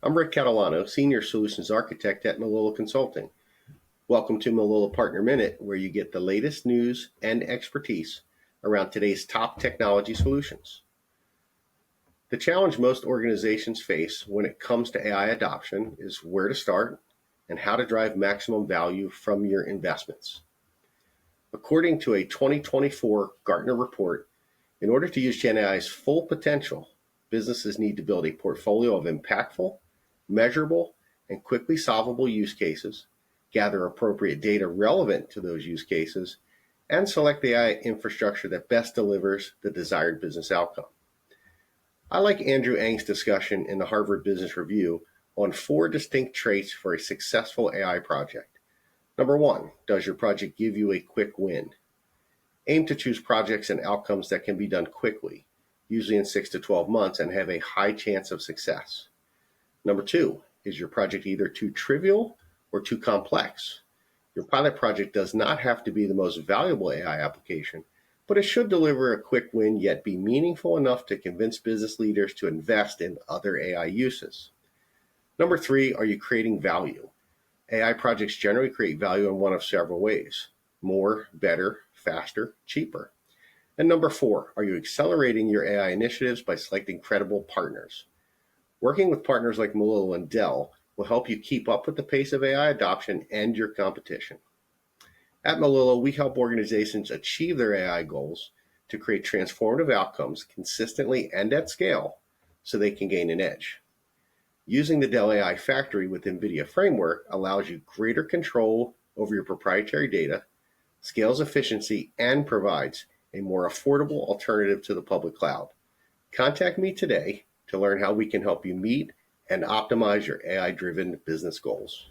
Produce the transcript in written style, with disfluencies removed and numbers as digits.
I'm Rick Catalano, Senior Solutions Architect at Melillo Consulting. Welcome to Melillo Partner Minute, where you get the latest news and expertise around today's top technology solutions. The challenge most organizations face when it comes to AI adoption is where to start and how to drive maximum value from your investments. According to a 2024 Gartner report, in order to use Gen AI's full potential, businesses need to build a portfolio of impactful, measurable, and quickly solvable use cases, gather appropriate data relevant to those use cases, and select the AI infrastructure that best delivers the desired business outcome. I like Andrew Ng's discussion in the Harvard Business Review on 4 distinct traits for a successful AI project. Number 1, does your project give you a quick win? Aim to choose projects and outcomes that can be done quickly, usually in 6 to 12 months, and have a high chance of success. Number 2, is your project either too trivial or too complex? Your pilot project does not have to be the most valuable AI application, but it should deliver a quick win yet be meaningful enough to convince business leaders to invest in other AI uses. Number 3, are you creating value? AI projects generally create value in one of several ways: more, better, faster, cheaper. And number 4, are you accelerating your AI initiatives by selecting credible partners? Working with partners like Melillo and Dell will help you keep up with the pace of AI adoption and your competition. At Melillo, we help organizations achieve their AI goals to create transformative outcomes consistently and at scale so they can gain an edge. Using the Dell AI Factory with NVIDIA framework allows you greater control over your proprietary data, scales efficiency, and provides a more affordable alternative to the public cloud. Contact me today to learn how we can help you meet and optimize your AI-driven business goals.